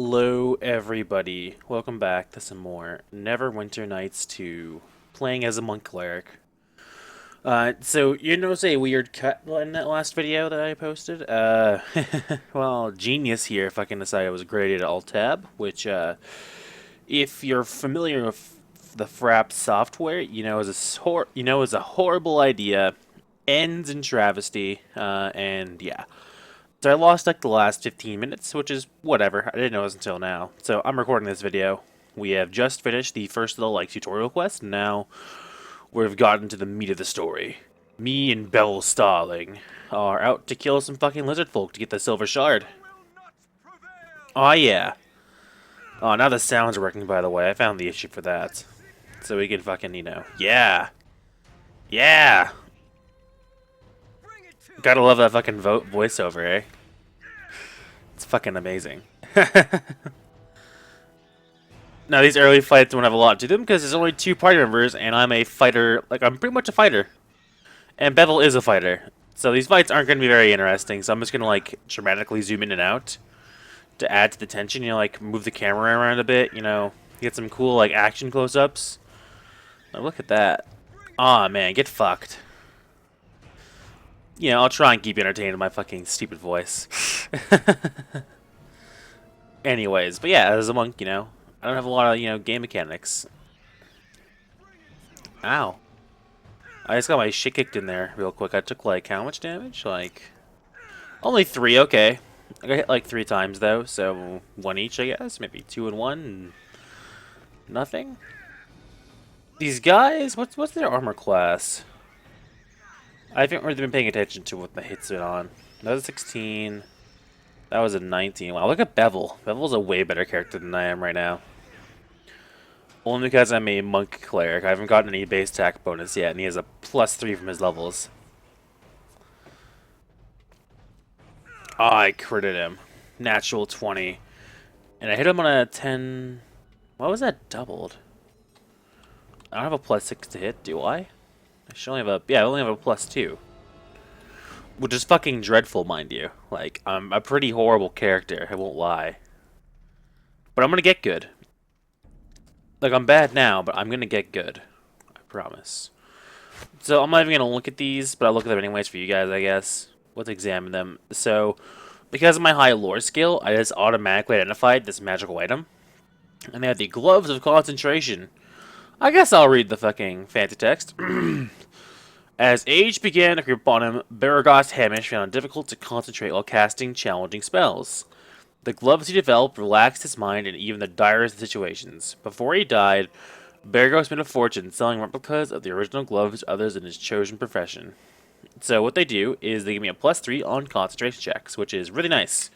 Hello everybody, welcome back to some more Neverwinter Nights 2, playing as a monk cleric. So you notice a weird cut in that last video that I posted? Well, genius here if I can decide it was graded Alt-Tab, which, if you're familiar with the Frap software, is a horrible idea, ends in travesty, and yeah. So I lost like the last 15 minutes, which is whatever. I didn't know it was until now. So I'm recording this video. We have just finished the first little tutorial quest. And now we've gotten to the meat of the story. Me and Bell Starling are out to kill some fucking lizard folk to get the silver shard. Oh yeah. Oh, now the sounds are working, by the way. I found the issue for that. So we can fucking, yeah. Yeah. Gotta love that fucking voiceover, eh? It's fucking amazing. Now, these early fights don't have a lot to them because there's only 2 party members, and I'm a fighter. Like, I'm pretty much a fighter. And Bevel is a fighter. So these fights aren't going to be very interesting, so I'm just going to, like, dramatically zoom in and out to add to the tension. Like, move the camera around a bit, get some cool, like, action close-ups. Oh, look at that. Aw, man, get fucked. I'll try and keep you entertained with my fucking stupid voice. Anyways, but yeah, as a monk, I don't have a lot of, game mechanics. Ow. I just got my shit kicked in there real quick. I took, like, how much damage? Like, only 3, okay. I got hit, like, 3 times, though, so 1 each, I guess. Maybe 2 and 1, and nothing. These guys, what's their armor class? I haven't really been paying attention to what the hits are on. That was a 16. That was a 19. Wow, look at Bevel. Bevel's a way better character than I am right now. Only because I'm a monk cleric. I haven't gotten any base attack bonus yet, and he has a +3 from his levels. Oh, I critted him. Natural 20. And I hit him on a 10... Why was that doubled? I don't have a +6 to hit, do I? I should only have a... Yeah, I only have a +2. Which is fucking dreadful, mind you. Like, I'm a pretty horrible character, I won't lie. But I'm gonna get good. Like, I'm bad now, but I'm gonna get good. I promise. So, I'm not even gonna look at these, but I'll look at them anyways for you guys, I guess. Let's examine them. So, because of my high lore skill, I just automatically identified this magical item. And they have the Gloves of Concentration. I guess I'll read the fucking fancy text. As age began to creep upon him, Baragos Hamish found it difficult to concentrate while casting challenging spells. The gloves he developed relaxed his mind in even the direst of situations. Before he died, Baragos made a fortune selling replicas of the original gloves to others in his chosen profession. So what they do is they give me a +3 on concentration checks, which is really nice.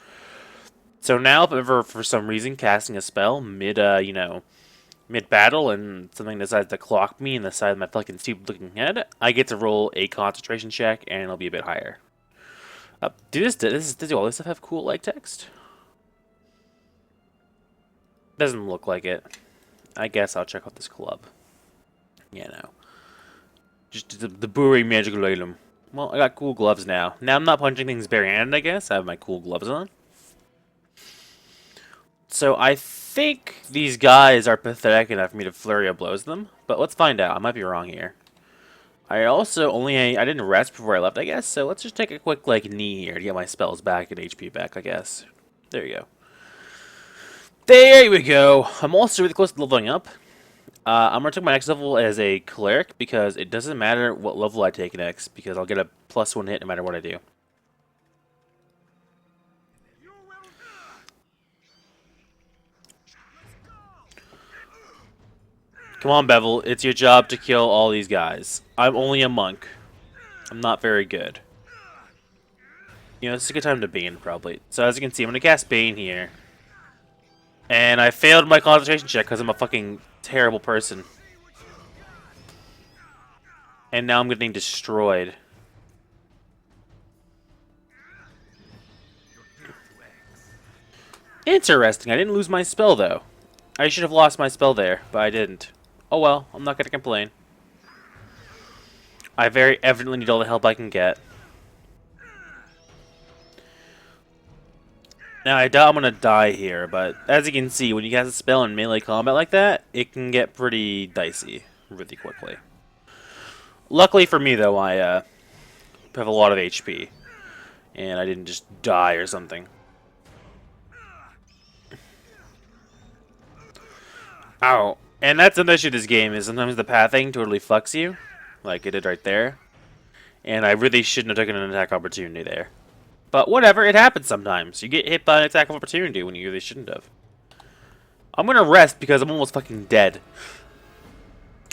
So now, if I'm ever for some reason casting a spell mid-battle and something decides to clock me in the side of my fucking stupid-looking head, I get to roll a concentration check, and it'll be a bit higher. Does all this stuff have cool, like, text? Doesn't look like it. I guess I'll check out this club. Just the boring magical item. Well, I got cool gloves now. Now I'm not punching things barehanded, I guess. I have my cool gloves on. So I think these guys are pathetic enough for me to flurry of blows them, but let's find out. I might be wrong here. I didn't rest before I left, I guess, so let's just take a quick, knee here to get my spells back and HP back, I guess. There you go. There we go. I'm also really close to leveling up. I'm going to take my next level as a Cleric, because it doesn't matter what level I take next, because I'll get a +1 hit no matter what I do. Come on, Bevel. It's your job to kill all these guys. I'm only a monk. I'm not very good. It's a good time to Bane, probably. So as you can see, I'm going to cast Bane here. And I failed my concentration check because I'm a fucking terrible person. And now I'm getting destroyed. Interesting. I didn't lose my spell, though. I should have lost my spell there, but I didn't. Oh well, I'm not going to complain. I very evidently need all the help I can get. Now, I doubt I'm going to die here, but as you can see, when you cast a spell in melee combat like that, it can get pretty dicey really quickly. Luckily for me, though, I have a lot of HP, and I didn't just die or something. Ow. And that's another issue with this game, is sometimes the pathing totally fucks you, like it did right there. And I really shouldn't have taken an attack opportunity there. But whatever, it happens sometimes. You get hit by an attack of opportunity when you really shouldn't have. I'm gonna rest because I'm almost fucking dead.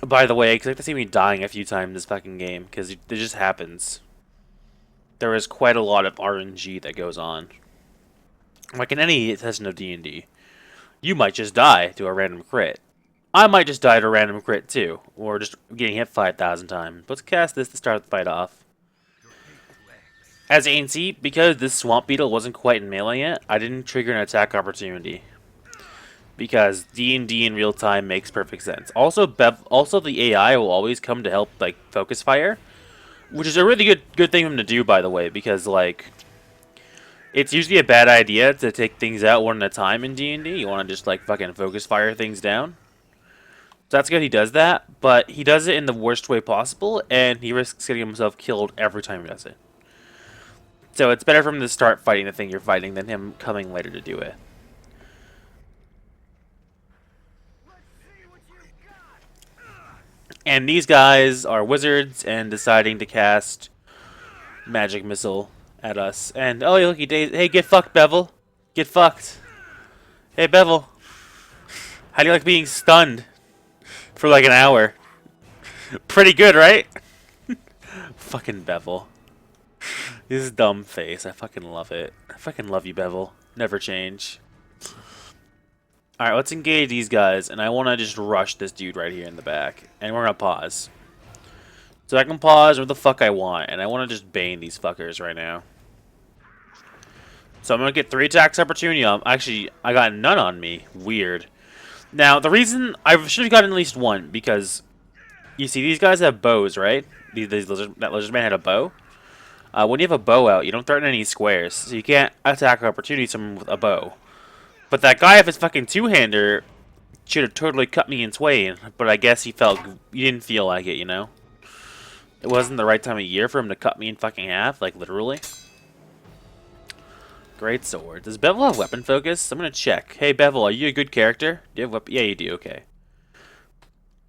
By the way, expect to see me dying a few times in this fucking game, because it just happens. There is quite a lot of RNG that goes on. Like in any session of D&D, you might just die to a random crit. I might just die to a random crit too, or just getting hit 5,000 times. Let's cast this to start the fight off. As you can see, because this Swamp Beetle wasn't quite in melee yet, I didn't trigger an attack opportunity. Because D&D in real time makes perfect sense. Also, the AI will always come to help, like, focus fire. Which is a really good thing for them to do, by the way, because, like, it's usually a bad idea to take things out one at a time in D&D. You want to just, like, fucking focus fire things down. So that's good he does that, but he does it in the worst way possible, and he risks getting himself killed every time he does it. So it's better for him to start fighting the thing you're fighting than him coming later to do it. And these guys are wizards and deciding to cast magic missile at us. And oh, look, hey, get fucked, Bevel. Get fucked. Hey, Bevel. How do you like being stunned for like an hour? Pretty good, right? Fucking Bevel. His dumb face. I fucking love it. I fucking love you, Bevel. Never change. Alright, let's engage these guys, and I want to just rush this dude right here in the back. And we're going to pause. So I can pause where the fuck I want, and I want to just bane these fuckers right now. So I'm going to get 3 attacks opportunity. Actually, I got none on me. Weird. Now, the reason I should have gotten at least 1, because you see, these guys have bows, right? That lizard man had a bow. When you have a bow out, you don't threaten any squares, so you can't attack opportunity someone with a bow. But that guy, if his fucking two-hander, should have totally cut me in twain. But I guess he didn't feel like it, you know? It wasn't the right time of year for him to cut me in fucking half, like literally. Great sword. Does Bevel have weapon focus? I'm gonna check. Hey Bevel, are you a good character? Do you have weapon? Yeah, you do. Okay.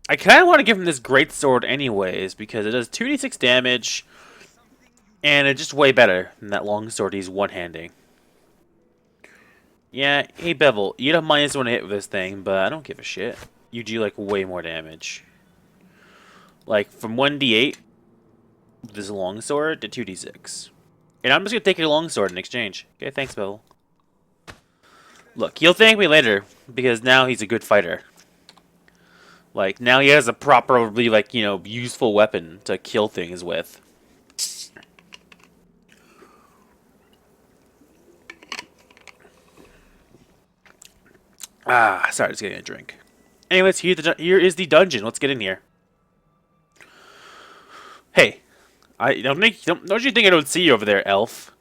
I kind of want to give him this great sword anyways because it does 2d6 damage, and it's just way better than that long sword he's one-handing. Yeah, hey Bevel, you'd have -1 hit with this thing, but I don't give a shit. You do like way more damage. Like from 1d8 with this longsword to 2d6. And I'm just gonna take your longsword in exchange. Okay, thanks, Bevel. Look, he'll thank me later because now he's a good fighter. Like now he has a properly like, you know, useful weapon to kill things with. Ah, sorry, just getting a drink. Anyways, here is the dungeon. Let's get in here. Hey, don't you think I don't see you over there, elf?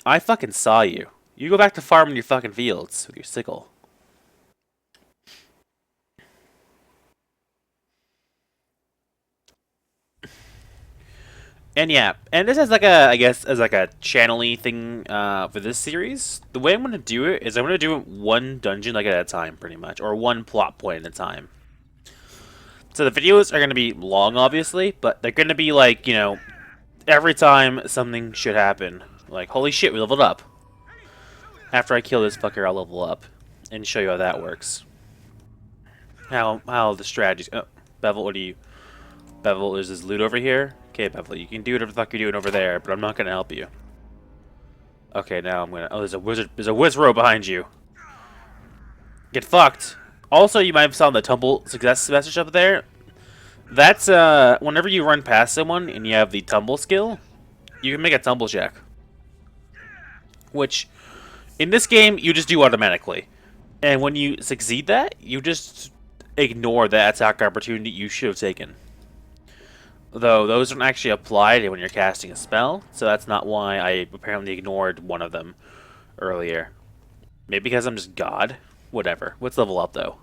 I fucking saw you. You go back to farming your fucking fields with your sickle. And yeah, and this is like a, I guess, as like a channel-y thing for this series. The way I'm going to do it is I'm going to do it one dungeon like at a time, pretty much. Or one plot point at a time. So the videos are going to be long, obviously, but they're going to be like, you know, every time something should happen. Like, holy shit, we leveled up. After I kill this fucker, I'll level up and show you how that works. How the strategies... Oh, Bevel, what do you... Bevel, there's this loot over here. Okay, Bevel, you can do whatever the fuck you're doing over there, but I'm not gonna help you. Okay, now I'm gonna... Oh, there's a wizro behind you. Get fucked. Also, you might have saw the tumble success message up there. That's, whenever you run past someone and you have the tumble skill, you can make a tumble check. Which, in this game, you just do automatically. And when you succeed that, you just ignore that attack opportunity you should have taken. Though, those don't actually apply when you're casting a spell, so that's not why I apparently ignored one of them earlier. Maybe because I'm just God. Whatever. Let's level up, though.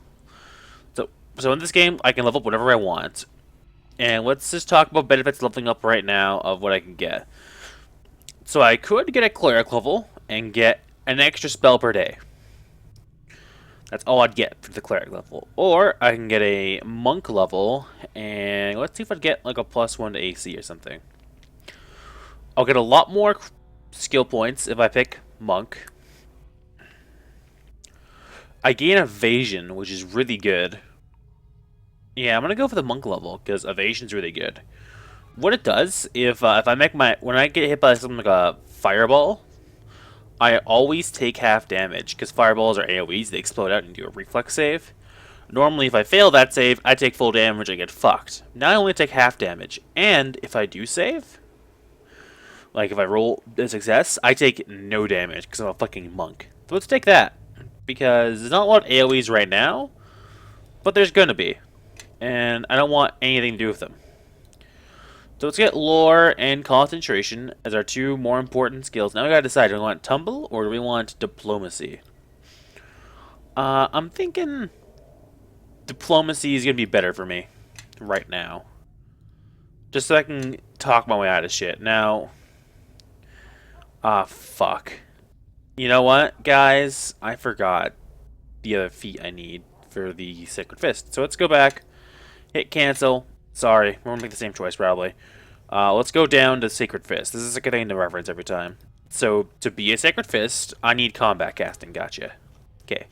So in this game, I can level up whatever I want. And let's just talk about benefits leveling up right now of what I can get. So I could get a Cleric level and get an extra spell per day. That's all I'd get for the Cleric level. Or I can get a Monk level, and let's see if I'd get like a +1 to AC or something. I'll get a lot more skill points if I pick Monk. I gain Evasion, which is really good. Yeah, I'm gonna go for the Monk level because Evasion's really good. What it does, if I make when I get hit by something like a fireball, I always take half damage because fireballs are AoEs; they explode out and do a reflex save. Normally, if I fail that save, I take full damage and get fucked. Now I only take half damage, and if I do save, like if I roll a success, I take no damage because I'm a fucking monk. So let's take that because there's not a lot of AoEs right now, but there's gonna be, and I don't want anything to do with them. So let's get lore and concentration as our two more important skills. Now we gotta decide, do we want tumble or do we want diplomacy? I'm thinking diplomacy is gonna be better for me right now. Just so I can talk my way out of shit. Now, fuck. You know what, guys? I forgot the other feat I need for the Sacred Fist. So let's go back, hit cancel. Sorry, we're gonna make the same choice probably. Let's go down to Sacred Fist. This is a good thing to reference every time. So, to be a Sacred Fist, I need combat casting. Gotcha. Okay.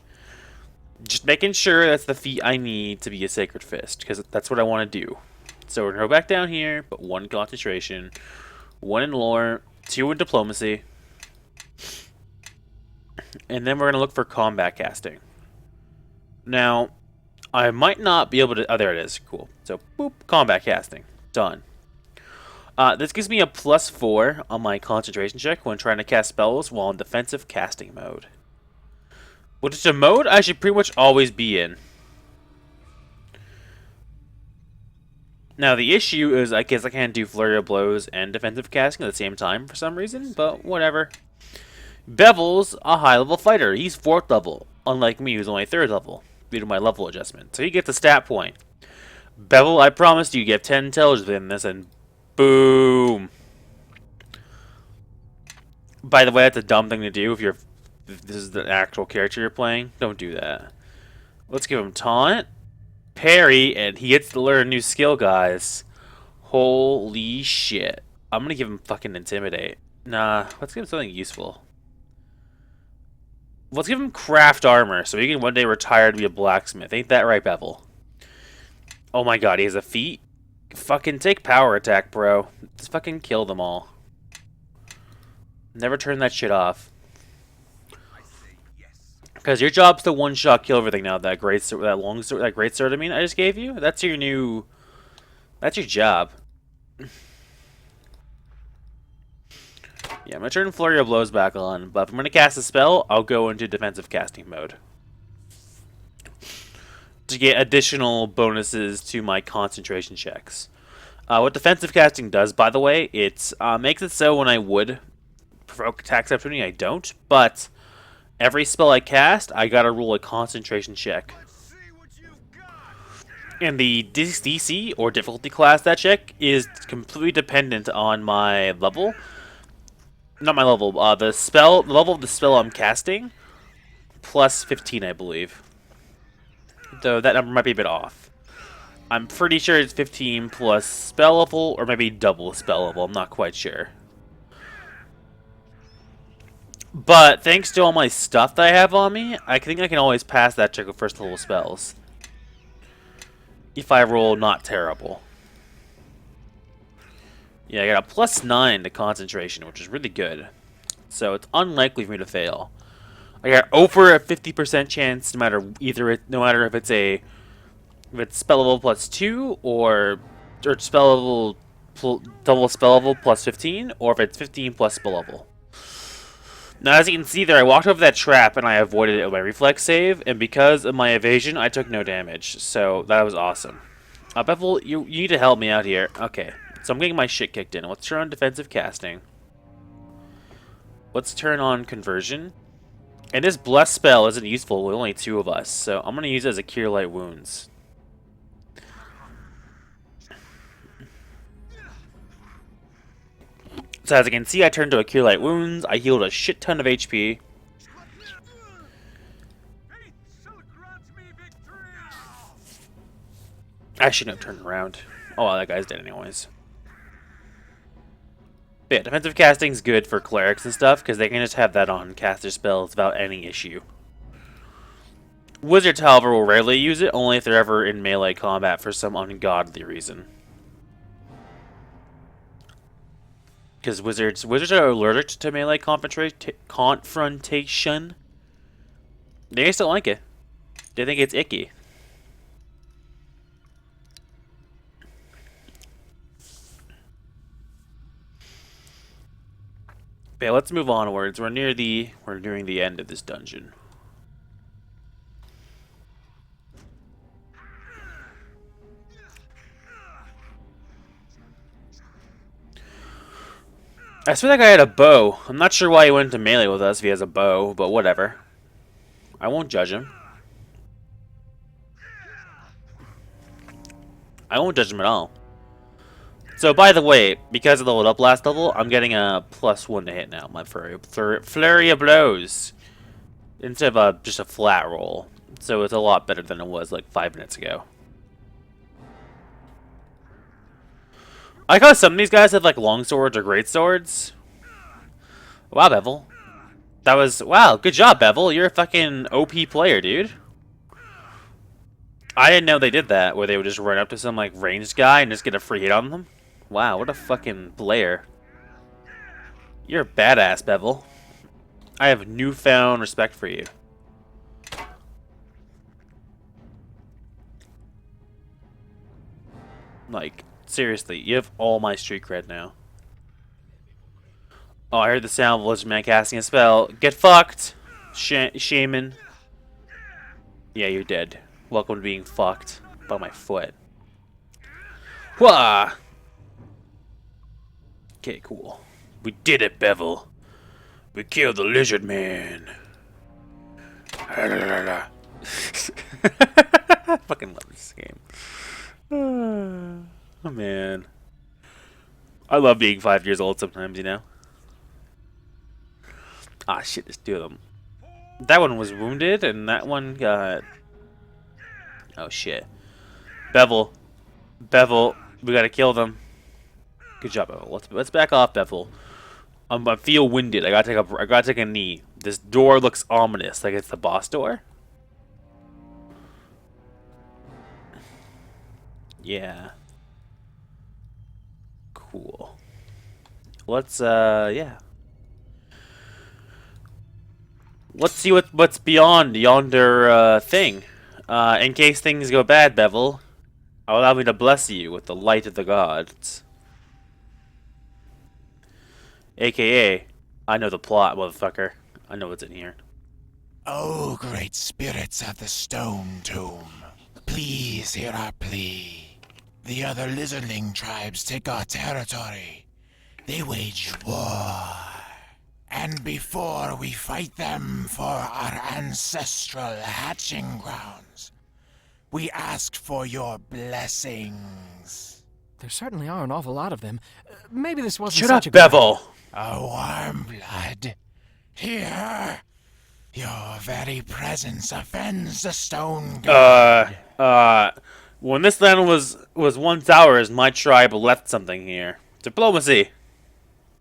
Just making sure that's the feat I need to be a Sacred Fist, because that's what I want to do. So, we're going to go back down here, put 1 concentration, 1 in lore, 2 in diplomacy, and then we're going to look for combat casting. Now, I might not be able to... Oh, there it is. Cool. So, boop, combat casting. Done. This gives me a +4 on my concentration check when trying to cast spells while in defensive casting mode. Which is a mode I should pretty much always be in. Now, the issue is I guess I can't do Flurry of Blows and defensive casting at the same time for some reason, but whatever. Bevel's a high-level fighter. He's 4th level, unlike me, who's only 3rd level, due to my level adjustment. So he gets a stat point. Bevel, I promised you get 10 intelligence in this, and boom. By the way, that's a dumb thing to do if this is the actual character you're playing. Don't do that. Let's give him taunt, parry, and he gets to learn a new skill, guys. Holy shit. I'm gonna give him fucking intimidate. Nah, let's give him something useful. Let's give him craft armor so he can one day retire to be a blacksmith. Ain't that right, Bevel? Oh my god, he has a feat? Fucking take power attack, bro. Just fucking kill them all. Never turn that shit off. Because your job's to one-shot kill everything now. That great sword, that long sword, that great sword. I mean, I just gave you. That's your new. That's your job. Yeah, I'm gonna turn Flurry of Blows back on, but if I'm gonna cast a spell, I'll go into defensive casting mode to get additional bonuses to my concentration checks. What defensive casting does, by the way, it makes it so when I would provoke attacks opportunity, I don't, but every spell I cast, I gotta roll a concentration check. And the DC, or difficulty class that check, is completely dependent on my level. Not my level, the level of the spell I'm casting, plus 15, I believe. Though that number might be a bit off. I'm pretty sure it's 15 plus spell level, or maybe double spell level. I'm not quite sure. But thanks to all my stuff that I have on me, I think I can always pass that check of first level spells. If I roll not terrible. Yeah, I got a +9 to concentration, which is really good. So it's unlikely for me to fail. I got over a 50% chance, no matter if it's spell level +2 or spell level double spell level +15, or if it's 15 plus spell level. Now, as you can see there, I walked over that trap and I avoided it with my reflex save, and because of my evasion, I took no damage. So that was awesome. Bevel, you need to help me out here. Okay, so I'm getting my shit kicked in. Let's turn on defensive casting. Let's turn on conversion. And this bless spell isn't useful with only 2 of us, so I'm gonna use it as a cure light wounds. So as you can see, I turned to a cure light wounds. I healed a shit ton of HP. I shouldn't have turned around. Oh, well, that guy's dead anyways. But yeah, defensive casting's good for clerics and stuff, because they can just have that on caster spells without any issue. Wizards, however, will rarely use it, only if they're ever in melee combat for some ungodly reason. Because wizards are allergic to melee confrontation. They just don't like it. They think it's icky. But yeah, let's move onwards. We're nearing the end of this dungeon. I swear that guy had a bow. I'm not sure why he went into melee with us if he has a bow, but whatever. I won't judge him. I won't judge him at all. So, by the way, because I leveled up last level, I'm getting a +1 to hit now. My flurry of blows. Instead of just a flat roll. So it's a lot better than it was like 5 minutes ago. I like how some of these guys have like long swords or great swords. Wow, Bevel. That was... Wow, good job, Bevel. You're a fucking OP player, dude. I didn't know they did that, where they would just run up to some like ranged guy and just get a free hit on them. Wow, what a fucking player. You're a badass, Bevel. I have newfound respect for you. Like, seriously, you have all my street cred now. Oh, I heard the sound of a lizard man casting a spell. Get fucked, shaman. Yeah, you're dead. Welcome to being fucked by my foot. Wah! Okay, cool. We did it, Bevel. We killed the lizard man. I fucking love this game. Oh, man. I love being 5 years old sometimes, you know? Ah, shit, there's 2 of them. That one was wounded, and that one got... Oh, shit. Bevel. Bevel. We gotta kill them. Good job, Bevel. Let's back off, Bevel. I feel winded. I gotta take a knee. This door looks ominous, like it's the boss door. Yeah. Cool. Let's yeah. Let's see what's beyond yonder thing. In case things go bad, Bevel, allow me to bless you with the light of the gods. AKA, I know the plot, motherfucker. I know what's in here. Oh, great spirits of the stone tomb, please hear our plea. The other lizardling tribes take our territory. They wage war. And before we fight them for our ancestral hatching grounds, we ask for your blessings. There certainly are an awful lot of them. Maybe this wasn't Shut such up, a good... Bevel! A warm blood. Here, your very presence offends the stone god. When this land was once ours, my tribe left something here. Diplomacy.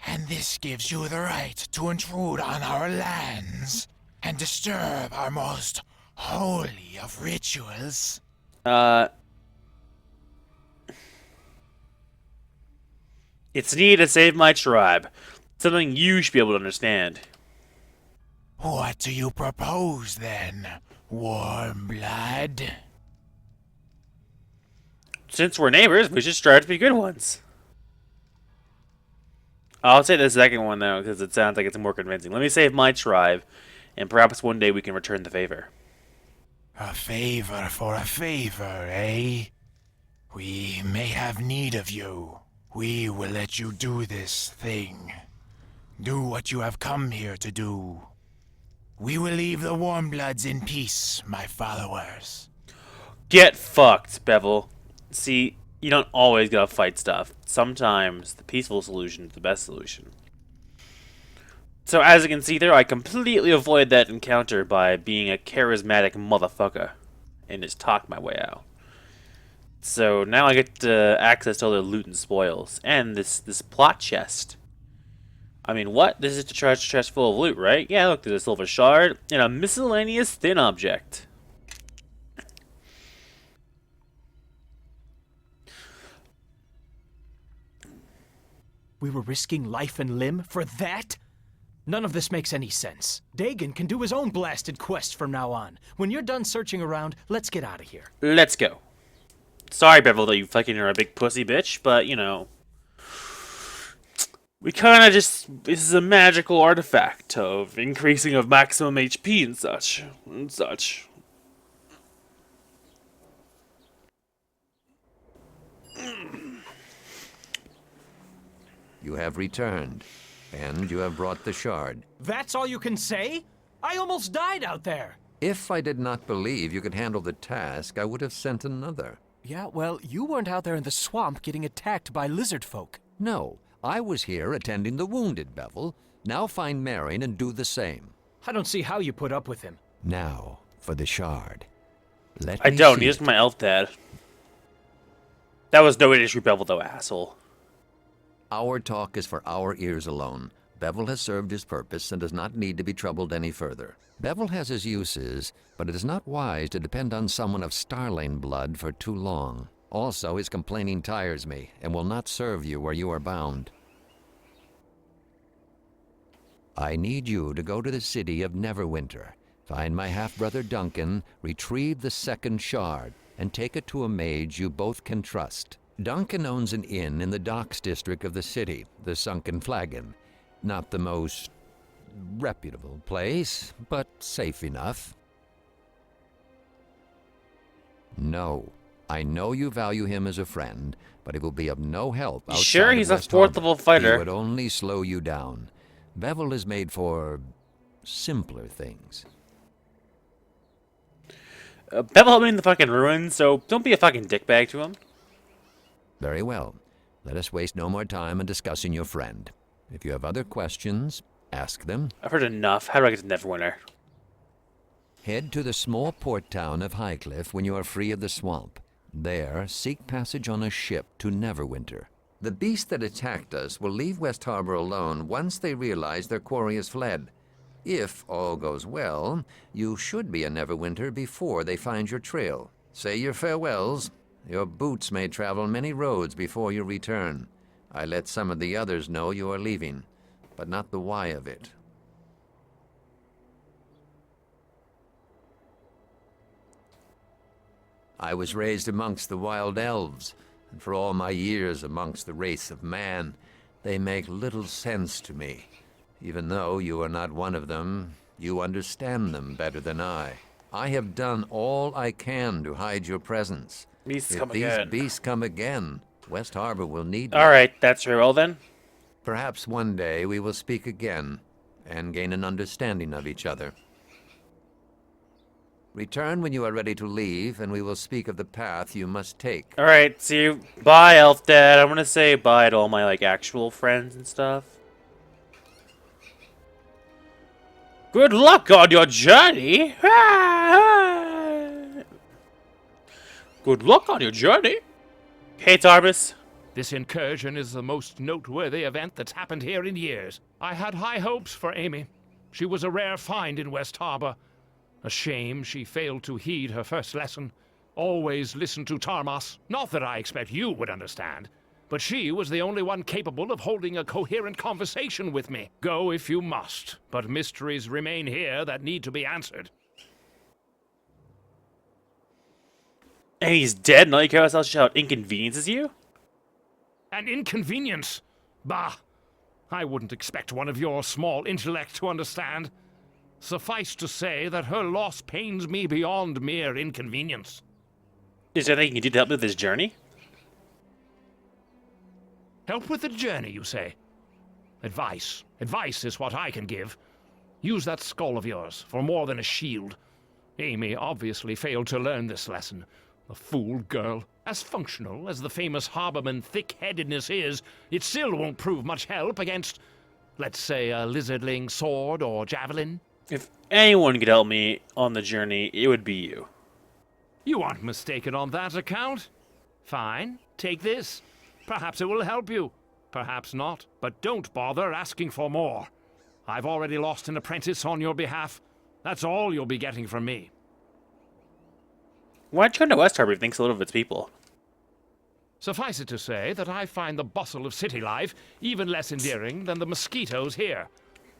And this gives you the right to intrude on our lands and disturb our most holy of rituals. It's needed to save my tribe. Something you should be able to understand. What do you propose then, warm blood? Since we're neighbors, we should strive to be good ones. I'll say the second one, though, because it sounds like it's more convincing. Let me save my tribe, and perhaps one day we can return the favor. A favor for a favor, eh? We may have need of you. We will let you do this thing. Do what you have come here to do. We will leave the Warmbloods in peace, my followers. Get fucked, Bevel. See, you don't always gotta fight stuff. Sometimes the peaceful solution is the best solution. So as you can see there, I completely avoid that encounter by being a charismatic motherfucker and just talk my way out. So now I get access to all the loot and spoils and this plot chest. I mean, what? This is the treasure chest full of loot, right? Yeah, look, there's a silver shard and a miscellaneous thin object. We were risking life and limb for that? None of this makes any sense. Dagon can do his own blasted quest from now on. When you're done searching around, let's get out of here. Let's go. Sorry, Bevel, that you fucking are a big pussy bitch, but, you know... We kinda just... This is a magical artifact of increasing of maximum HP and such. You have returned, and you have brought the shard. That's all you can say? I almost died out there. If I did not believe you could handle the task, I would have sent another. Yeah, well, you weren't out there in the swamp getting attacked by lizard folk. No, I was here attending the wounded, Bevel. Now find Marion and do the same. I don't see how you put up with him. Now, for the shard. I don't, he's my elf dad. That was no issue, Bevel, though, asshole. Our talk is for our ears alone. Bevel has served his purpose and does not need to be troubled any further. Bevel has his uses, but it is not wise to depend on someone of Starlane blood for too long. Also, his complaining tires me and will not serve you where you are bound. I need you to go to the city of Neverwinter, find my half-brother Duncan, retrieve the second shard, and take it to a mage you both can trust. Duncan owns an inn in the docks district of the city, the Sunken Flagon. Not the most reputable place, but safe enough. No, I know you value him as a friend, but it will be of no help outside Sure, he's a West Harbor. 4th level fighter. He would only slow you down. Bevel is made for simpler things. Bevel helped me in the fucking ruins, so don't be a fucking dickbag to him. Very well. Let us waste no more time in discussing your friend. If you have other questions, ask them. I've heard enough. How do I get to Neverwinter? Head to the small port town of Highcliff when you are free of the swamp. There, seek passage on a ship to Neverwinter. The beast that attacked us will leave West Harbor alone once they realize their quarry has fled. If all goes well, you should be in Neverwinter before they find your trail. Say your farewells. Your boots may travel many roads before you return. I let some of the others know you are leaving, but not the why of it. I was raised amongst the wild elves, and for all my years amongst the race of man, they make little sense to me. Even though you are not one of them, you understand them better than I. I have done all I can to hide your presence. Beasts If come these again. beasts come again, West Harbor will need them. Alright, that's very well then. Perhaps one day we will speak again and gain an understanding of each other. Return when you are ready to leave, and we will speak of the path you must take. Alright, see you. Bye, elf dad. I'm gonna say bye to all my, like, actual friends and stuff. Good luck on your journey. Good luck on your journey. Hey, Tarbis. This incursion is the most noteworthy event that's happened here in years. I had high hopes for Amy. She was a rare find in West Harbor. A shame she failed to heed her first lesson. Always listen to Tarmas. Not that I expect you would understand, but she was the only one capable of holding a coherent conversation with me. Go if you must, but mysteries remain here that need to be answered. And he's dead, and all you care about is how it inconveniences you? An inconvenience? Bah! I wouldn't expect one of your small intellect to understand. Suffice to say that her loss pains me beyond mere inconvenience. Is there anything you can do to help me with this journey? Help with the journey, you say? Advice. Advice is what I can give. Use that skull of yours for more than a shield. Amy obviously failed to learn this lesson. The fool girl. As functional as the famous harborman thick-headedness is, it still won't prove much help against, let's say, a lizardling sword or javelin. If anyone could help me on the journey, it would be you. You aren't mistaken on that account. Fine, take this. Perhaps it will help you. Perhaps not, but don't bother asking for more. I've already lost an apprentice on your behalf. That's all you'll be getting from me. Why'd you come to West Harbor if it thinks a little of its people? Suffice it to say that I find the bustle of city life even less endearing than the mosquitoes here.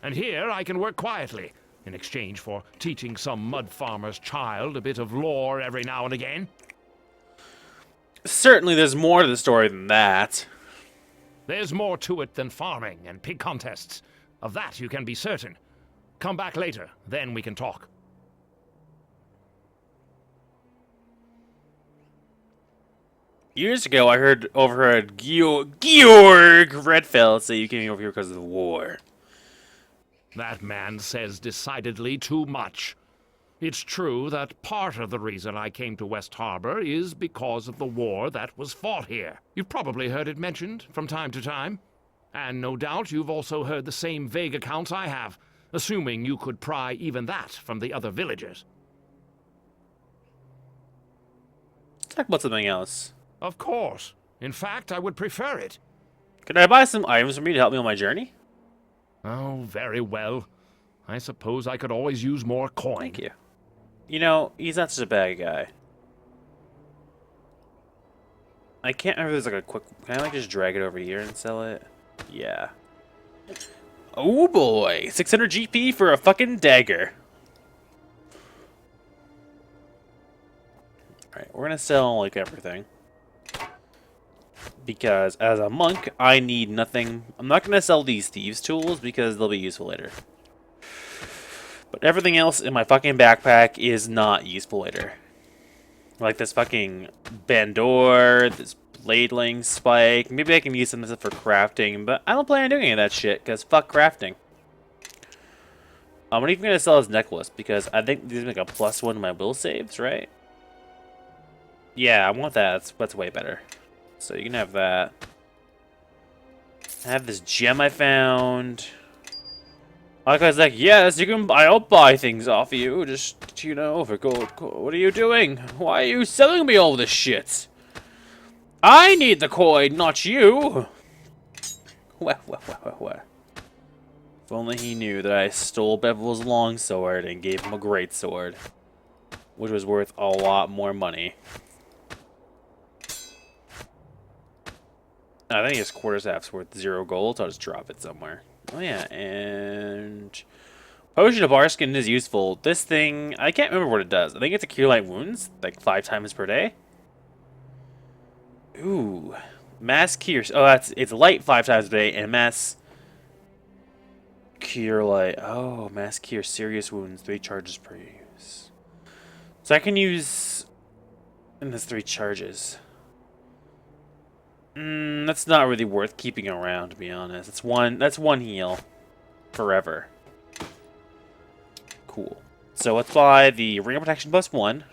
And here I can work quietly, in exchange for teaching some mud farmer's child a bit of lore every now and again. Certainly there's more to the story than that. There's more to it than farming and pig contests. Of that you can be certain. Come back later, then we can talk. Years ago, I overheard Georg Redfeld say you came over here because of the war. That man says decidedly too much. It's true that part of the reason I came to West Harbor is because of the war that was fought here. You've probably heard it mentioned from time to time. And no doubt you've also heard the same vague accounts I have, assuming you could pry even that from the other villagers. Let's talk about something else. Of course. In fact, I would prefer it. Could I buy some items from you to help me on my journey? Oh, very well. I suppose I could always use more coin. Thank you. You know, he's not such a bad guy. I can't remember if there's like a quick... Can I like just drag it over here and sell it? Yeah. Oh boy! 600 GP for a fucking dagger. Alright, we're gonna sell like everything. Because as a monk, I need nothing. I'm not gonna sell these thieves' tools because they'll be useful later. But everything else in my fucking backpack is not useful later. Like this fucking bandor, this ladling spike. Maybe I can use some of this for crafting, but I don't plan on doing any of that shit because fuck crafting. I'm even gonna sell this necklace because I think these make a +1 to my will saves, right? Yeah, I want that. That's way better. So you can have that. I have this gem I found. My guy's like, yes, you can. I'll buy things off you. Just, you know, for gold. What are you doing? Why are you selling me all this shit? I need the coin, not you. What? If only he knew that I stole Bevel's longsword and gave him a greatsword, which was worth a lot more money. I think his quarterstaff's worth 0 gold, so I'll just drop it somewhere. Oh yeah, and Potion of Arskin is useful. This thing, I can't remember what it does. I think it's a cure light wounds, like 5 times per day. Ooh, mass cure. Oh, it's light 5 times a day, and mass cure light. Oh, mass cure serious wounds 3 charges per use. So I can use, and there's 3 charges. That's not really worth keeping around, to be honest. That's one heal. Forever. Cool. So let's buy the Ring of Protection +1.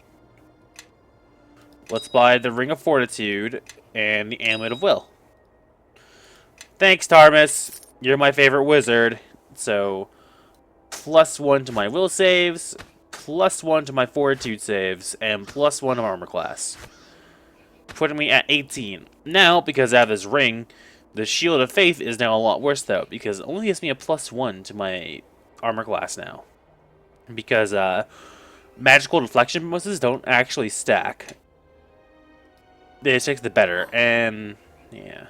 Let's buy the Ring of Fortitude and the Amulet of Will. Thanks, Tarmus. You're my favorite wizard. So, +1 to my will saves, +1 to my fortitude saves, and +1 of armor class. Putting me at 18. Now, because I have this ring, the Shield of Faith is now a lot worse, though, because it only gives me a +1 to my armor class now. Because magical deflection bonuses don't actually stack. They stack the better, and yeah.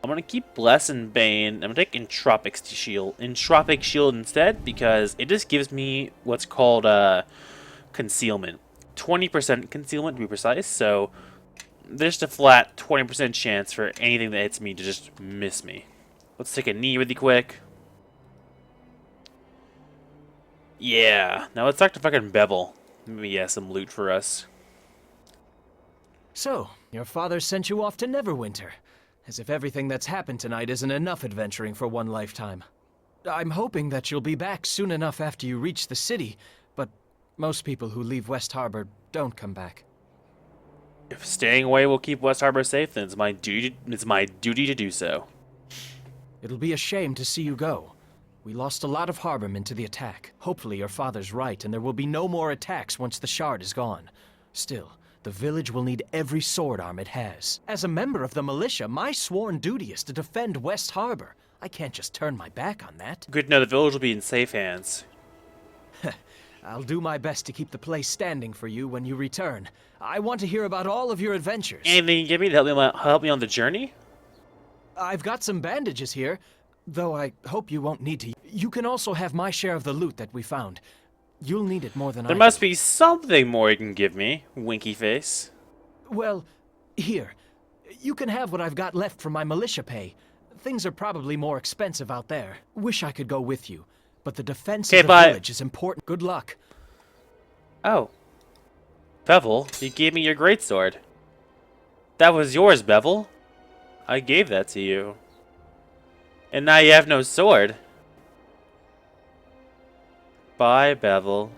I'm gonna keep Bless and Bane. I'm gonna take Entropic Shield instead, because it just gives me what's called concealment. 20% concealment to be precise, so there's a flat 20% chance for anything that hits me to just miss me. Let's take a knee really quick. Yeah, now let's talk to fucking Bevel. Maybe he has some loot for us. So, your father sent you off to Neverwinter. As if everything that's happened tonight isn't enough adventuring for one lifetime. I'm hoping that you'll be back soon enough after you reach the city, but most people who leave West Harbor don't come back. If staying away will keep West Harbor safe, then it's my duty to do so. It'll be a shame to see you go. We lost a lot of Harbormen to the attack. Hopefully your father's right, and there will be no more attacks once the shard is gone. Still, the village will need every sword arm it has. As a member of the militia, my sworn duty is to defend West Harbor. I can't just turn my back on that. Good to know the village will be in safe hands. I'll do my best to keep the place standing for you when you return. I want to hear about all of your adventures. Anything you can give me to help me on the journey? I've got some bandages here, though I hope you won't need to. You can also have my share of the loot that we found. You'll need it more than I There do. must be something more you can give me, winky face. Well, here. You can have what I've got left from my militia pay. Things are probably more expensive out there. Wish I could go with you, but the defense of the village is important. Good luck. Oh. Bevel, you gave me your greatsword. That was yours, Bevel. I gave that to you. And now you have no sword. Bye, Bevel.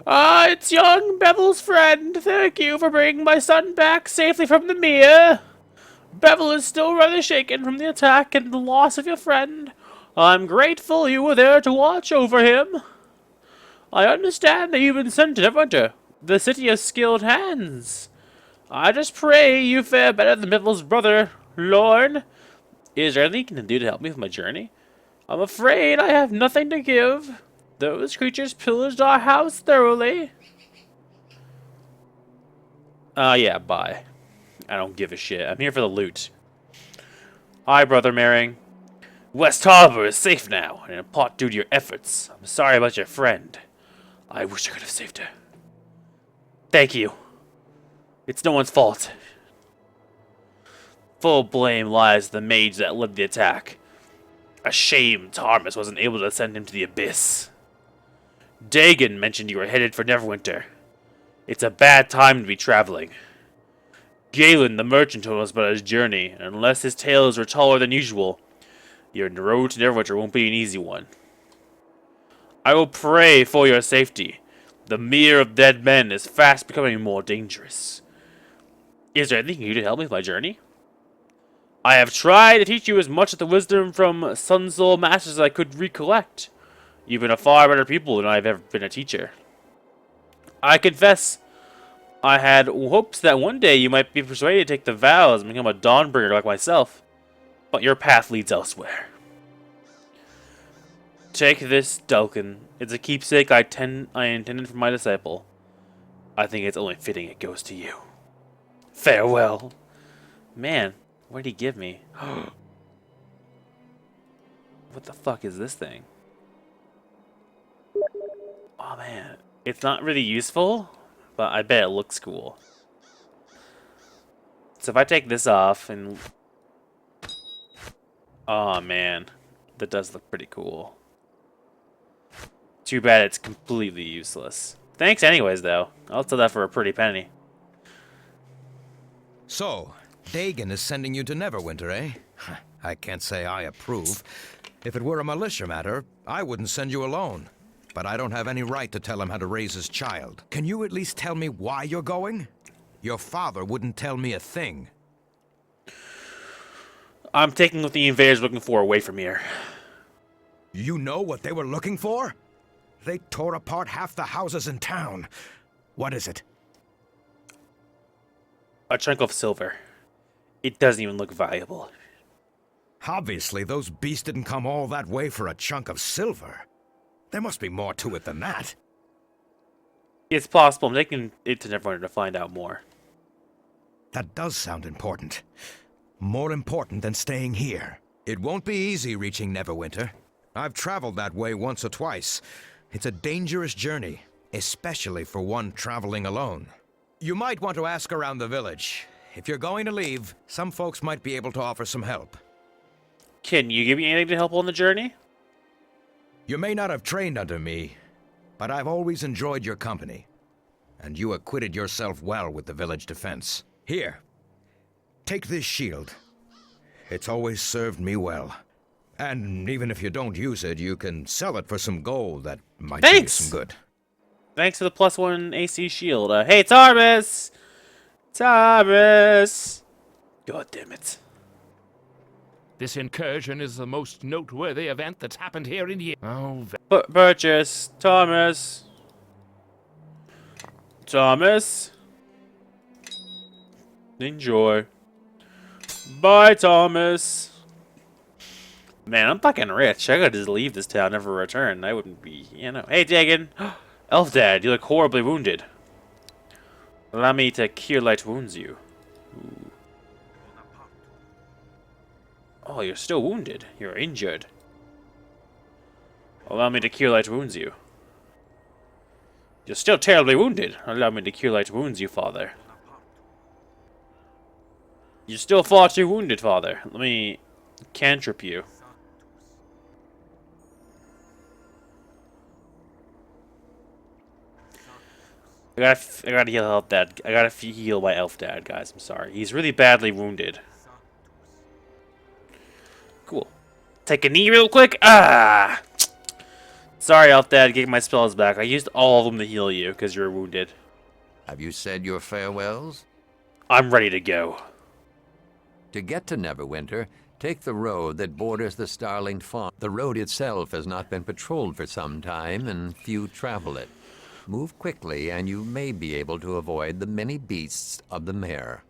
It's young Bevel's friend. Thank you for bringing my son back safely from the mere. Bevel is still rather shaken from the attack and the loss of your friend. I'm grateful you were there to watch over him. I understand that you've been sent to Neverwinter. The city has skilled hands. I just pray you fare better than Bevel's brother, Lorne. Is there anything you can do to help me with my journey? I'm afraid I have nothing to give. Those creatures pillaged our house thoroughly. Yeah, bye. I don't give a shit. I'm here for the loot. Hi, Brother Mering. West Harbor is safe now, and in part due to your efforts. I'm sorry about your friend. I wish I could have saved her. Thank you. It's no one's fault. Full blame lies with the mage that led the attack. A shame Tarmus wasn't able to send him to the abyss. Dagon mentioned you were headed for Neverwinter. It's a bad time to be traveling. Galen the merchant told us about his journey, and unless his tales were taller than usual, your road to Neverwinter won't be an easy one. I will pray for your safety. The mere of dead men is fast becoming more dangerous. Is there anything you can do to help me with my journey? I have tried to teach you as much of the wisdom from Sun Soul Masters as I could recollect. You've been a far better pupil than I've ever been a teacher. I confess, I had hopes that one day you might be persuaded to take the vows and become a Dawnbringer like myself, but your path leads elsewhere. Take this, Dulcan. It's a keepsake I intended for my disciple. I think it's only fitting it goes to you. Farewell. Man, what did he give me? What the fuck is this thing? Oh man, it's not really useful, but I bet it looks cool. So if I take this off and... Oh man, that does look pretty cool. Too bad it's completely useless. Thanks anyways though, I'll sell that for a pretty penny. So, Dagon is sending you to Neverwinter, eh? I can't say I approve. If it were a militia matter, I wouldn't send you alone. But I don't have any right to tell him how to raise his child. Can you at least tell me why you're going? Your father wouldn't tell me a thing. I'm taking what the invaders are looking for away from here. You know what they were looking for? They tore apart half the houses in town. What is it? A chunk of silver. It doesn't even look valuable. Obviously, those beasts didn't come all that way for a chunk of silver. There must be more to it than that. It's possible. I'm taking it to Neverwinter to find out more. That does sound important. More important than staying here. It won't be easy reaching Neverwinter. I've traveled that way once or twice. It's a dangerous journey, especially for one traveling alone. You might want to ask around the village. If you're going to leave, some folks might be able to offer some help. Can you give me anything to help on the journey? You may not have trained under me, but I've always enjoyed your company. And you acquitted yourself well with the village defense. Here, take this shield. It's always served me well. And even if you don't use it, you can sell it for some gold. That might do you Thanks! some good. Thanks for the +1 AC shield. Hey, Tarmus! Tarmus! God damn it. This incursion is the most noteworthy event that's happened here in years. Oh, Purchase. Thomas. Thomas. Enjoy. Bye, Thomas. Man, I'm fucking rich. I could just leave this town, never return. I wouldn't be, Hey, Dagon. Elf Dad, you look horribly wounded. Allow me to cure light wounds you. Ooh. Oh, you're still wounded. You're injured. Allow me to cure light wounds you. You're still terribly wounded. Allow me to cure light wounds you, father. You're still far too wounded, father. Let me cantrip you. I gotta heal Elf Dad. I gotta heal my Elf Dad, guys. I'm sorry. He's really badly wounded. Cool. Take a knee real quick. Ah! Sorry, Elf Dad. Getting my spells back. I used all of them to heal you because you're wounded. Have you said your farewells? I'm ready to go. To get to Neverwinter, take the road that borders the Starling Farm. The road itself has not been patrolled for some time, and few travel it. Move quickly, and you may be able to avoid the many beasts of the mare.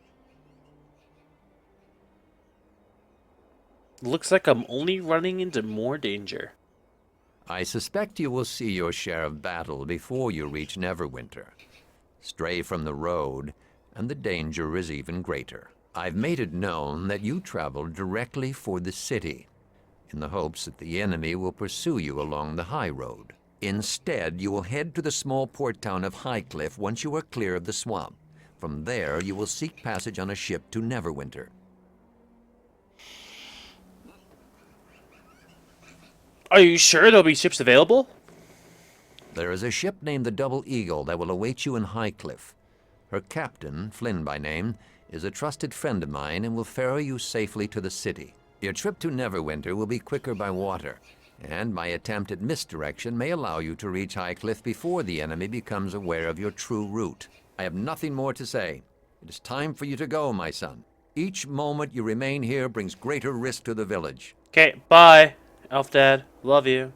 Looks like I'm only running into more danger. I suspect you will see your share of battle before you reach Neverwinter. Stray from the road, and the danger is even greater. I've made it known that you travel directly for the city, in the hopes that the enemy will pursue you along the high road. Instead, you will head to the small port town of Highcliff once you are clear of the swamp. From there, you will seek passage on a ship to Neverwinter. Are you sure there'll be ships available? There is a ship named the Double Eagle that will await you in Highcliff. Her captain, Flynn by name, is a trusted friend of mine and will ferry you safely to the city. Your trip to Neverwinter will be quicker by water, and my attempt at misdirection may allow you to reach Highcliff before the enemy becomes aware of your true route. I have nothing more to say. It is time for you to go, my son. Each moment you remain here brings greater risk to the village. Okay, bye, Elf Dad. Love you.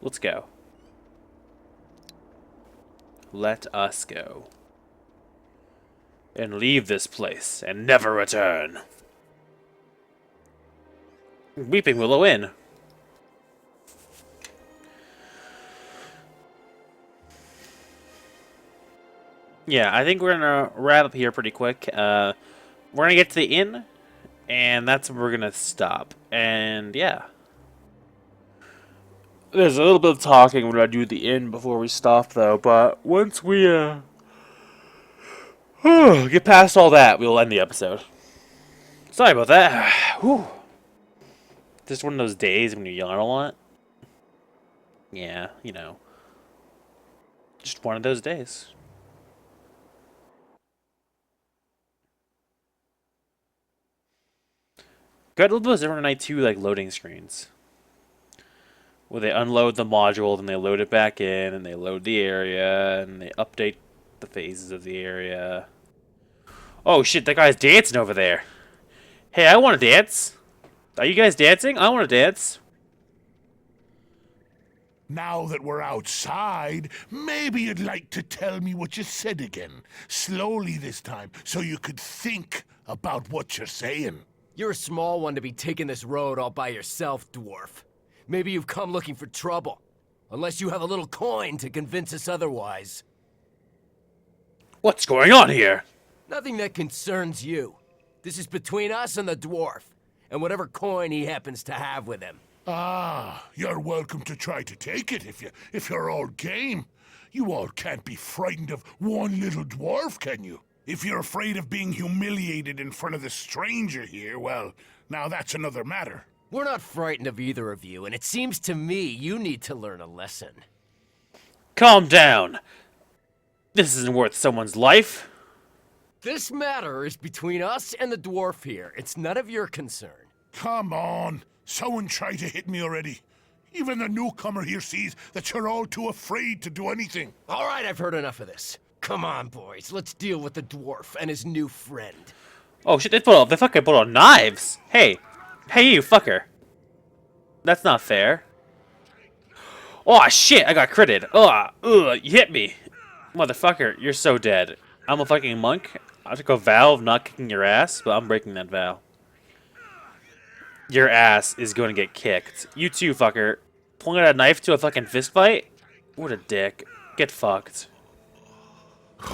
Let's go. Let us go. And leave this place and never return. Weeping Willow Inn. Yeah, I think we're gonna wrap up here pretty quick. We're gonna get to the inn, and that's where we're gonna stop. And yeah, there's a little bit of talking we're gonna do at the inn before we stop, though. But once we get past all that, we'll end the episode. Sorry about that. Whew. Just one of those days when you yawn a lot. Yeah, just one of those days. Got a little bit of Neverwinter Night 2 like loading screens. Where they unload the module, then they load it back in, and they load the area, and they update the phases of the area. Oh shit, that guy's dancing over there. Hey, I want to dance. Are you guys dancing? I want to dance. Now that we're outside, maybe you'd like to tell me what you said again. Slowly this time, so you could think about what you're saying. You're a small one to be taking this road all by yourself, Dwarf. Maybe you've come looking for trouble. Unless you have a little coin to convince us otherwise. What's going on here? Nothing that concerns you. This is between us and the Dwarf, and whatever coin he happens to have with him. Ah, you're welcome to try to take it if you're all game. You all can't be frightened of one little dwarf, can you? If you're afraid of being humiliated in front of the stranger here, well, now that's another matter. We're not frightened of either of you, and it seems to me you need to learn a lesson. Calm down. This isn't worth someone's life. This matter is between us and the dwarf here. It's none of your concern. Come on. Someone tried to hit me already. Even the newcomer here sees that you're all too afraid to do anything. All right, I've heard enough of this. Come on, boys. Let's deal with the dwarf and his new friend. Oh shit, they fucking put on knives! Hey! Hey you fucker! That's not fair. Oh shit, I got critted. Ugh, you hit me. Motherfucker, you're so dead. I'm a fucking monk. I took a vow of not kicking your ass, but I'm breaking that vow. Your ass is going to get kicked. You too, fucker. Pulling out a knife to a fucking fist fight? What a dick. Get fucked.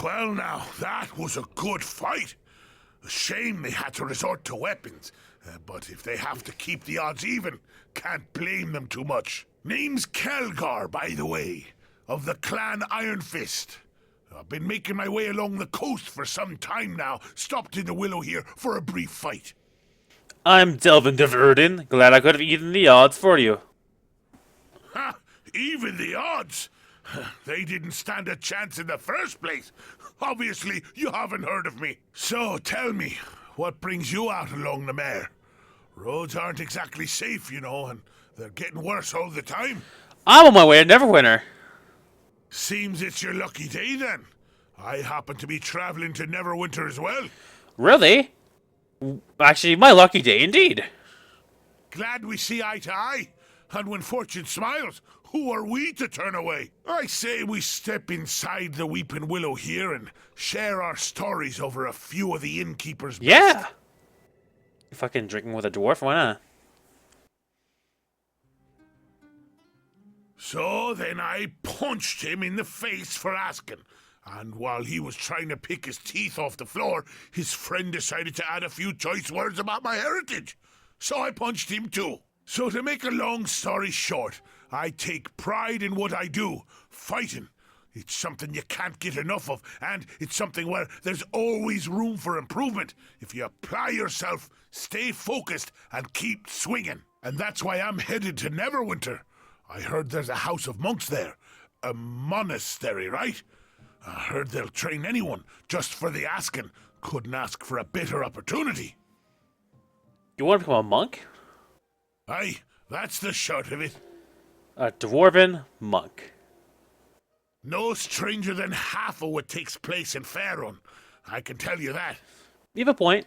Well now, that was a good fight. A shame they had to resort to weapons. But if they have to keep the odds even, can't blame them too much. Name's Kelgar, by the way, of the clan Iron Fist. I've been making my way along the coast for some time now. Stopped in the Willow here for a brief fight. I'm Delvin de Verdun. Glad I could have eaten the odds for you. Ha! Even the odds? They didn't stand a chance in the first place. Obviously, you haven't heard of me. So, tell me, what brings you out along the mare? Roads aren't exactly safe, you know, and they're getting worse all the time. I'm on my way to Neverwinter. Seems it's your lucky day, then. I happen to be traveling to Neverwinter as well. Really? Actually, my lucky day indeed. Glad we see eye to eye. And when fortune smiles, who are we to turn away? I say we step inside the Weeping Willow here and share our stories over a few of the innkeeper's best. Yeah. You fucking drinking with a dwarf? Why not? So then I punched him in the face for asking. And while he was trying to pick his teeth off the floor, his friend decided to add a few choice words about my heritage. So I punched him too. So to make a long story short, I take pride in what I do, fighting. It's something you can't get enough of, and it's something where there's always room for improvement if you apply yourself, stay focused, and keep swinging. And that's why I'm headed to Neverwinter. I heard there's a house of monks there. A monastery, right? I heard they'll train anyone just for the asking. Couldn't ask for a better opportunity. You want to become a monk? Aye, that's the short of it. A dwarven monk. No stranger than half of what takes place in Faerun. I can tell you that. You have a point.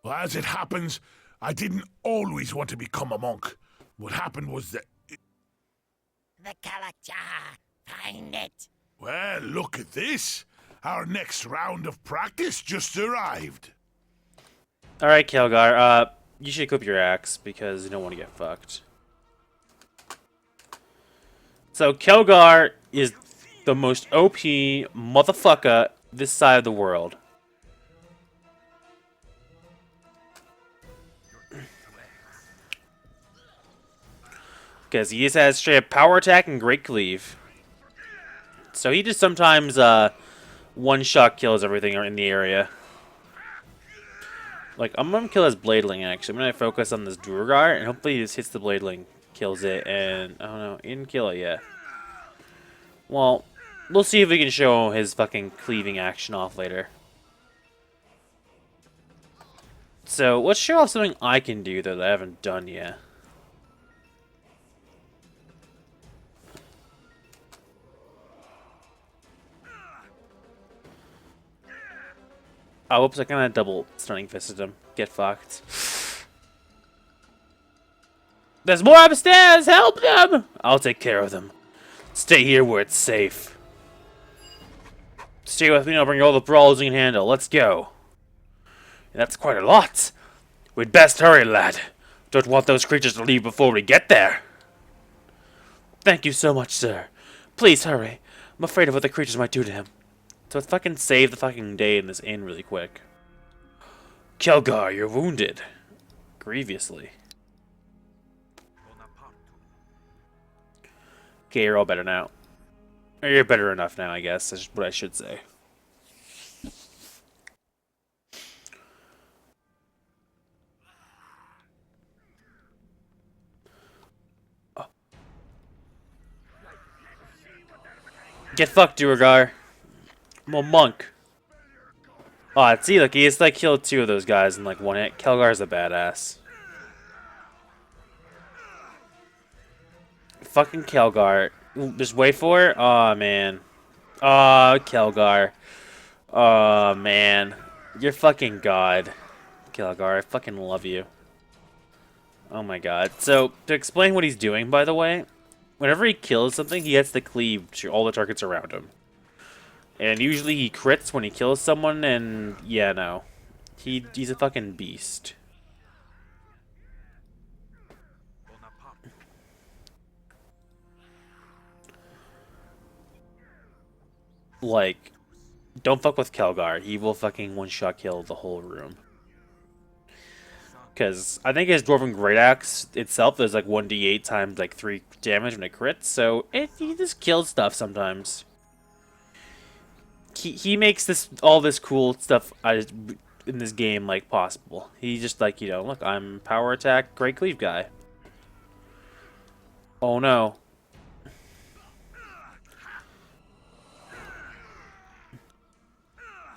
Well, as it happens, I didn't always want to become a monk. What happened was that... The Kalachar, find it. Well, look at this. Our next round of practice just arrived. Alright, Kelgar, you should equip your axe because you don't want to get fucked. So, Kelgar is the most OP motherfucker this side of the world. Because he just has straight up power attack and great cleave. So he just sometimes one-shot kills everything in the area. Like, I'm gonna kill his Bladeling, actually. I'm gonna focus on this Duergar, and hopefully he just hits the Bladeling, kills it, and... I don't know, he didn't kill it yet. Well, we'll see if we can show his fucking cleaving action off later. So, let's show off something I can do, though, that I haven't done yet. Oh, whoops, I kind of double stunning fisted him. Get fucked. There's more upstairs! Help them! I'll take care of them. Stay here where it's safe. Stay with me and I'll bring you all the brawls you can handle. Let's go. That's quite a lot. We'd best hurry, lad. Don't want those creatures to leave before we get there. Thank you so much, sir. Please hurry. I'm afraid of what the creatures might do to him. So let's fucking save the fucking day in this inn really quick. Kelgar, you're wounded. Grievously. Okay, you're all better now. Or you're better enough now, I guess. That's what I should say. Oh. Get fucked, Duergar. I'm a monk. Oh, see, look, he just like killed 2 of those guys in like 1 hit. Kelgar's a badass. Fucking Kelgar. Just wait for it. Oh man. Oh, Kelgar. Oh man. You're fucking god. Kelgar, I fucking love you. Oh my god. So, to explain what he's doing, by the way, whenever he kills something, he gets to cleave to all the targets around him. And usually he crits when he kills someone, and yeah, no. He's a fucking beast. Like, don't fuck with Kelgar. He will fucking one-shot kill the whole room. Because I think his Dwarven Great Axe itself does like 1d8 times like 3 damage when it crits, so he just kills stuff sometimes. He makes all this cool stuff in this game like possible. He's just like, you know, look, I'm power attack, great cleave guy. Oh no.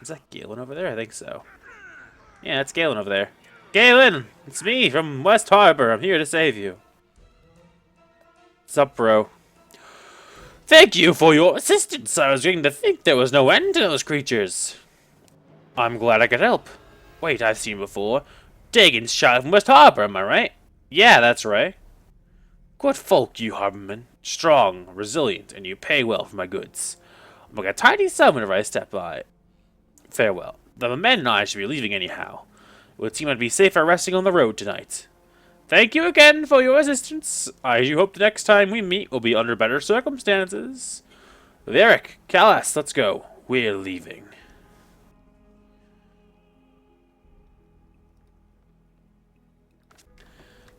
Is that Galen over there? I think so. Yeah, it's Galen over there. Galen! It's me from West Harbor. I'm here to save you. Sup, bro? Thank you for your assistance. I was beginning to think there was no end to those creatures. I'm glad I could help. Wait, I've seen you before. Dagon's shot from West Harbor, am I right? Yeah, that's right. Good folk, you harbormen. Strong, resilient, and you pay well for my goods. I'm like a tiny sum whenever I step by. Farewell. The men and I should be leaving anyhow. It would seem I'd be safer resting on the road tonight. Thank you again for your assistance. I do hope the next time we meet will be under better circumstances. Cleric, Callas, let's go. We're leaving.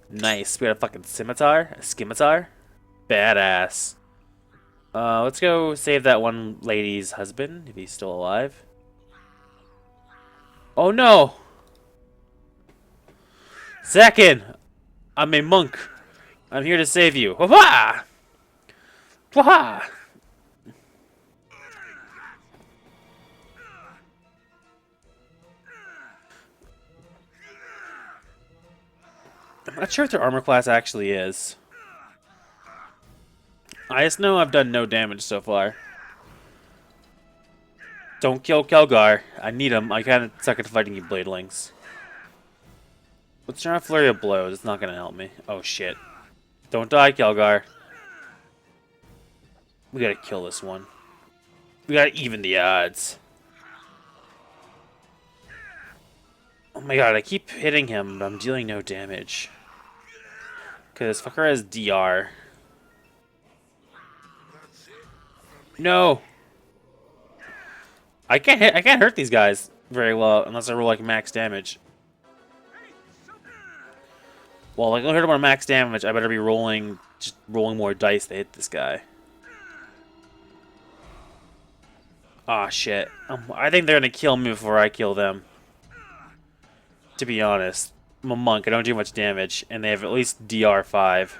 Nice. We got a fucking scimitar? A scimitar? Badass. Let's go save that one lady's husband, if he's still alive. Oh no! Second! I'm a monk. I'm here to save you. Wah-ha! Wah-ha! I'm not sure what their armor class actually is. I just know I've done no damage so far. Don't kill Kelgar. I need him. I kind of suck at fighting you bladelings. Let's try a flurry of blows. It's not going to help me. Oh, shit. Don't die, Kelgar. We got to kill this one. We got to even the odds. Oh my god, I keep hitting him, but I'm dealing no damage. Because fucker has DR. No! I can't hurt these guys very well unless I roll like max damage. Well, like, I hurt him on max damage, I better be rolling more dice to hit this guy. Ah, shit. I think they're gonna kill me before I kill them. To be honest. I'm a monk, I don't do much damage, and they have at least DR5.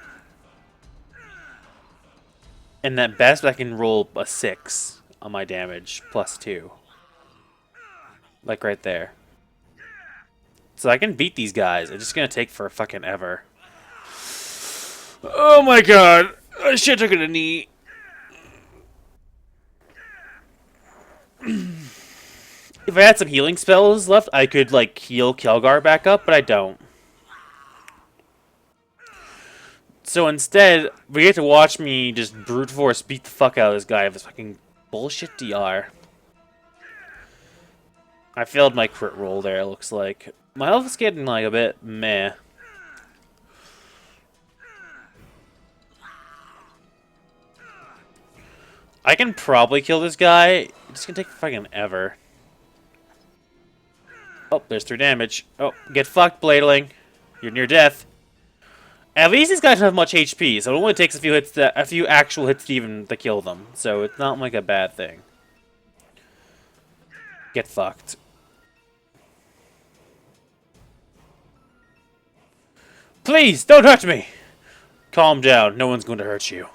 And at best, I can roll a 6 on my damage, plus 2. Like right there. So I can beat these guys. It's just gonna take for fucking ever. Oh my god! I shit took a knee. If I had some healing spells left, I could like heal Kelgar back up, but I don't. So instead, we get to watch me just brute force beat the fuck out of this guy with this fucking bullshit DR. I failed my crit roll there, it looks like. My health is getting like a bit meh. I can probably kill this guy. It's gonna take fucking ever. Oh, there's 3 damage. Oh, get fucked, Bladeling. You're near death. At least these guys don't have much HP, so it only takes a few actual hits to even to kill them. So it's not like a bad thing. Get fucked. Please, don't hurt me! Calm down, no one's going to hurt you.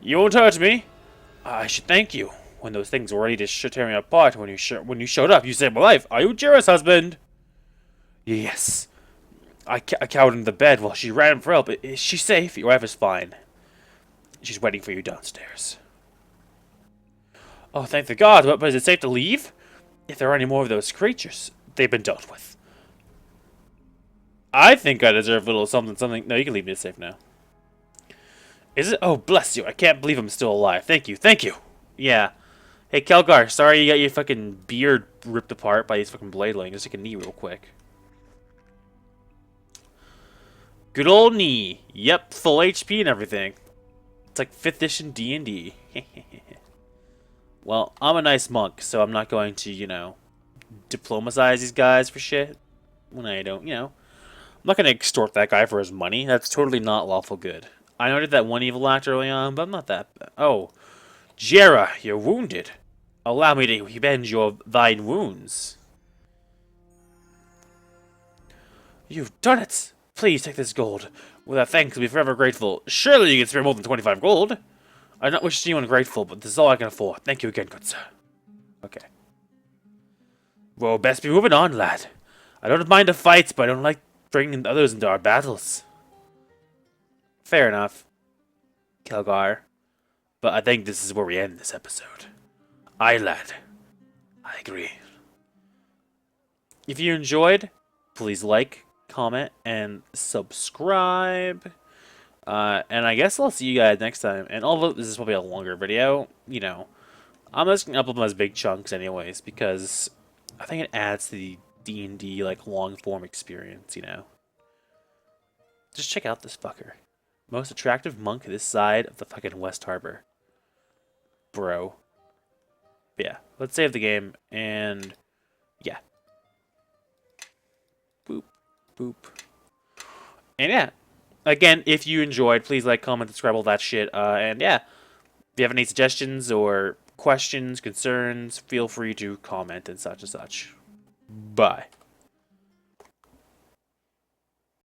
You won't hurt me? I should thank you. when those things were ready to tear me apart. When you showed up, you saved my life. Are you Jira's husband? Yes. I cowered in the bed while she ran for help. Is she safe? Your wife is fine. She's waiting for you downstairs. Oh, thank the gods. But is it safe to leave? If there are any more of those creatures, they've been dealt with. I think I deserve a little something. No, you can leave me safe now. Is it? Oh, bless you. I can't believe I'm still alive. Thank you. Thank you. Yeah. Hey, Kelgar, sorry you got your fucking beard ripped apart by these fucking bladeling. Just take a knee real quick. Good old knee. Yep, full HP and everything. It's like 5th edition D&D. Well, I'm a nice monk, so I'm not going to, you know, diplomatize these guys for shit. When I don't, you know. I'm not going to extort that guy for his money. That's totally not lawful good. I know I did that one evil act early on, but I'm not that bad. Oh, Jera, you're wounded. Allow me to avenge thine wounds. You've done it! Please take this gold. With our thanks, we'll be forever grateful. Surely you can spare more than 25 gold. I do not wish to see you ungrateful, but this is all I can afford. Thank you again, good sir. Okay. Well, best be moving on, lad. I don't mind a fight, but I don't like bringing others into our battles. Fair enough, Kelgar. But I think this is where we end this episode. Aye, lad. I agree. If you enjoyed, please like, comment, and subscribe. And I guess I'll see you guys next time. And although this is probably a longer video, you know, I'm just going to upload them as big chunks anyways, because I think it adds to the D&D, like, long-form experience, you know. Just check out this fucker. Most attractive monk this side of the fucking West Harbor. Bro. But yeah, let's save the game, and yeah. Boop, boop. And yeah, again, if you enjoyed, please like, comment, subscribe, all that shit. And yeah, if you have any suggestions or questions, concerns, feel free to comment and such and such. Bye.